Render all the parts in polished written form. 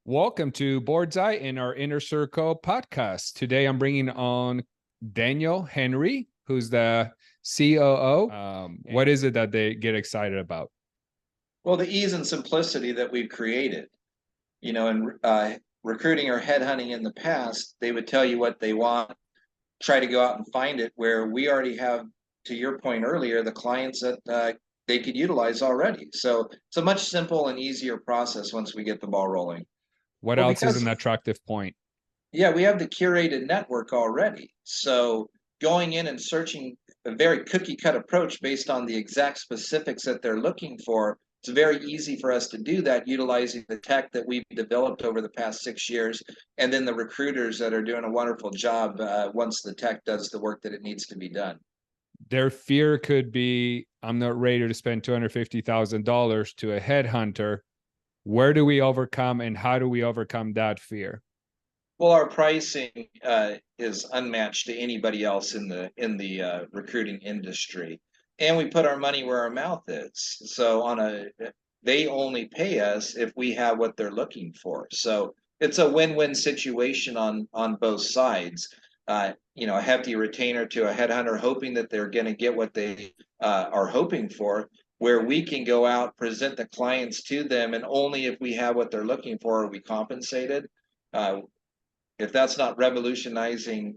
Welcome to Boardsi in our Inner Circle podcast. Today I'm bringing on Daniel Henry, who's the COO. What is it that they get excited about? Well, the ease and simplicity that we've created. In recruiting or headhunting in the past, they would tell you what they want, try to go out and find it, where we already have, to your point earlier, the clients that they could utilize already. So it's a much simple and easier process once we get the ball rolling. What Well, else is because an attractive point? yeah, we have the curated network already. So going in and searching a very cookie cut approach based on the exact specifics that they're looking for, it's very easy for us to do that utilizing the tech that we've developed over the past 6 years, and then the recruiters that are doing a wonderful job once the tech does the work that it needs to be done. Their fear could be, I'm not ready to spend $250,000 to a headhunter. Where do we overcome and how do we overcome that fear? Well, our pricing is unmatched to anybody else in the recruiting industry, and we put our money where our mouth is. So they only pay us if we have what they're looking for. So it's a win-win situation on both sides. A hefty retainer to a headhunter, hoping that they're going to get what they are hoping for. Where we can go out, present the clients to them, and only if we have what they're looking for are we compensated. If that's not revolutionizing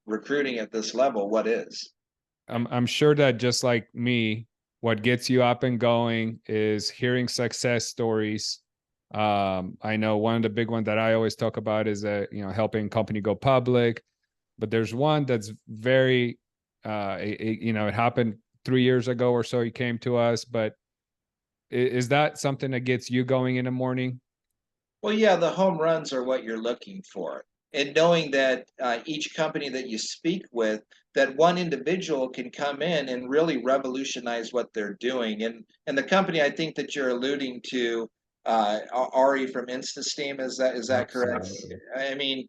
recruiting at this level, what is? I'm sure that just like me, what gets you up and going is hearing success stories. I know one of the big ones that I always talk about is helping company go public, but there's one that's very it happened 3 years ago or so. He came to us, but is that something that gets you going in the morning? Well, yeah, the home runs are what you're looking for. And knowing that each company that you speak with, that one individual can come in and really revolutionize what they're doing. And the company I think that you're alluding to, Ari from InstaSteam, is that correct? Absolutely. I mean,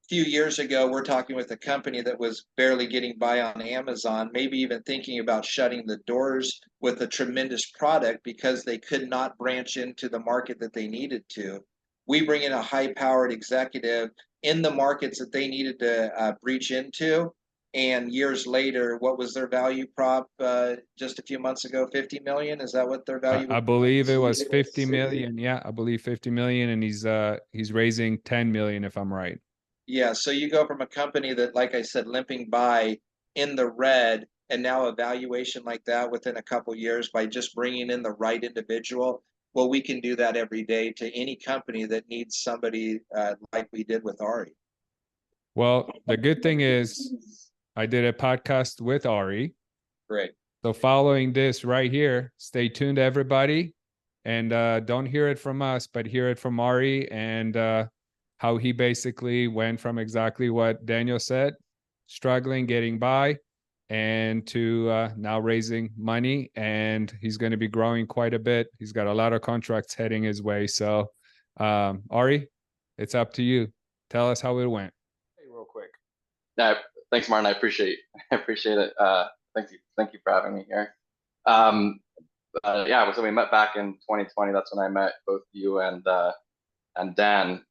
few years ago, we're talking with a company that was barely getting by on Amazon, maybe even thinking about shutting the doors with a tremendous product because they could not branch into the market that they needed to. We bring in a high powered executive in the markets that they needed to breach into. And years later, what was their value prop just a few months ago? 50 million? Is that what their value I believe it was 50 million. Yeah, I believe 50 million, and he's raising 10 million if I'm right. Yeah, so you go from a company that, like I said, limping by in the red, and now a valuation like that within a couple years by just bringing in the right individual. Well, we can do that every day to any company that needs somebody like we did with Ari. Well, the good thing is I did a podcast with Ari. Great. So following this right here, stay tuned, everybody. And don't hear it from us, but hear it from Ari and how he basically went from exactly what Daniel said, struggling, getting by, and to now raising money. And he's going to be growing quite a bit. He's got a lot of contracts heading his way. So, Ari, it's up to you. Tell us how it went. Hey, real quick. Thanks, Martin. I appreciate it. Thank you for having me here. Yeah, so we met back in 2020. That's when I met both you and Dan.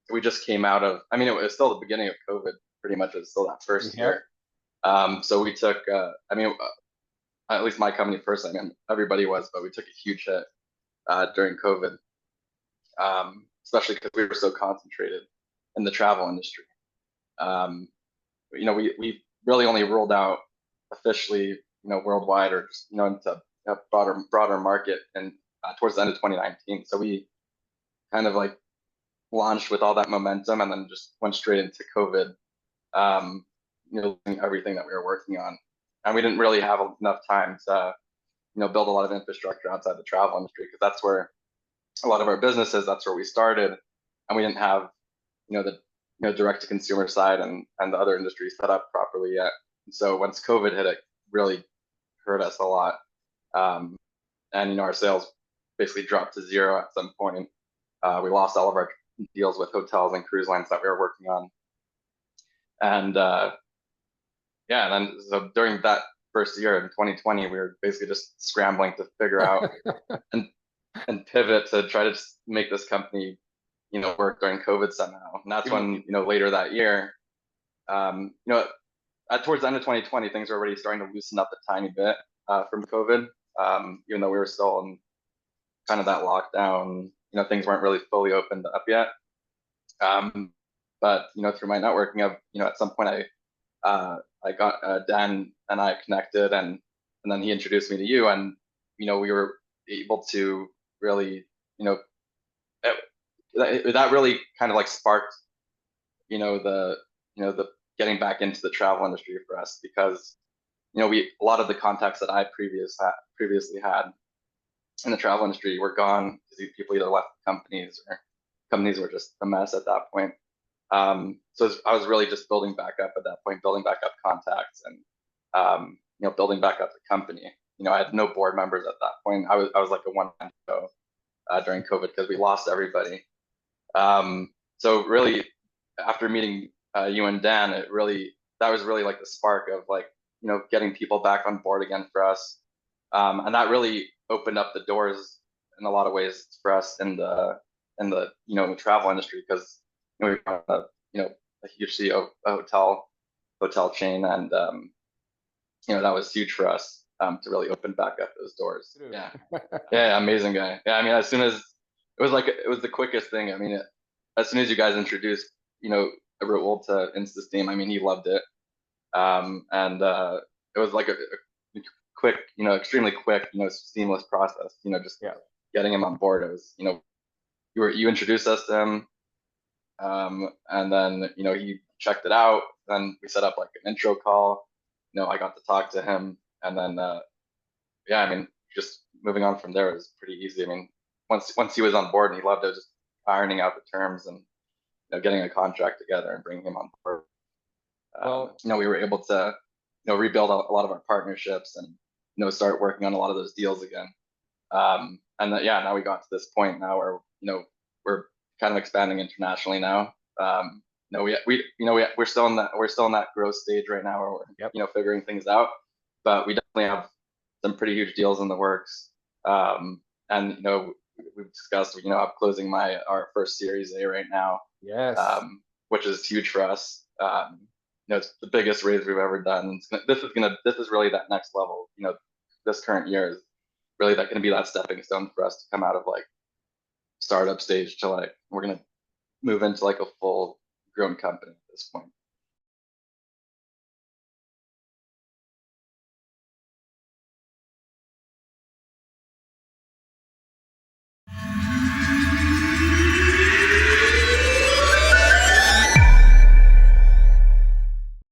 We just came out of. I mean, it was still the beginning of COVID. Pretty much, it was still that first year. So we took. At least my company personally. I mean, everybody was, but we took a huge hit during COVID, especially because we were so concentrated in the travel industry. We really only rolled out officially, worldwide or just, into a broader market and towards the end of 2019. So we kind of like launched with all that momentum and then just went straight into COVID, everything that we were working on. And we didn't really have enough time to, build a lot of infrastructure outside the travel industry because that's where a lot of our businesses, that's where we started. And we didn't have, the direct to consumer side and the other industries set up properly yet. And so once COVID hit, it really hurt us a lot. And our sales basically dropped to zero at some point. We lost all of our deals with hotels and cruise lines that we were working on. And then so during that first year in 2020, we were basically just scrambling to figure out and and pivot to try to just make this company, work during COVID somehow. And that's when, later that year, towards the end of 2020, things were already starting to loosen up a tiny bit from COVID, even though we were still in kind of that lockdown. Things weren't really fully opened up yet. But through my networking, at some point I got Dan and I connected, and then he introduced me to you, and we were able to really, that really kind of like sparked, the getting back into the travel industry for us, because a lot of the contacts that I previously had in the travel industry were gone because people either left companies, or companies were just a mess at that point. So I was really just building back up at that point, building back up contacts, and building back up the company. I had no board members at that point. I was like a one-man show during COVID because we lost everybody. So really, after meeting you and Dan, that was really like the spark of like getting people back on board again for us, and that really opened up the doors in a lot of ways for us in the the travel industry, because we got a huge CEO hotel chain, and that was huge for us to really open back up those doors. Yeah, yeah, amazing guy. Yeah, I mean, as soon as it was the quickest thing. I mean, as soon as you guys introduced Raul to InstaSteam, I mean, he loved it, and it was like a quick, extremely quick, seamless process. Just getting him on board. It was, you introduced us to him, and then he checked it out. Then we set up like an intro call. I got to talk to him, and then yeah, I mean, just moving on from there was pretty easy. I mean, once he was on board and he loved it, just ironing out the terms and getting a contract together and bringing him on board. We were able to rebuild a lot of our partnerships, and start working on a lot of those deals again. And now we got to this point now where we're kind of expanding internationally now. We're still in that growth stage right now where we're figuring things out, but we definitely have some pretty huge deals in the works. And we've discussed I'm closing our first Series A right now. Yes. Which is huge for us. It's the biggest raise we've ever done. This is really that next level. This current year is really going to be that stepping stone for us to come out of like startup stage to like we're going to move into like a full grown company at this point.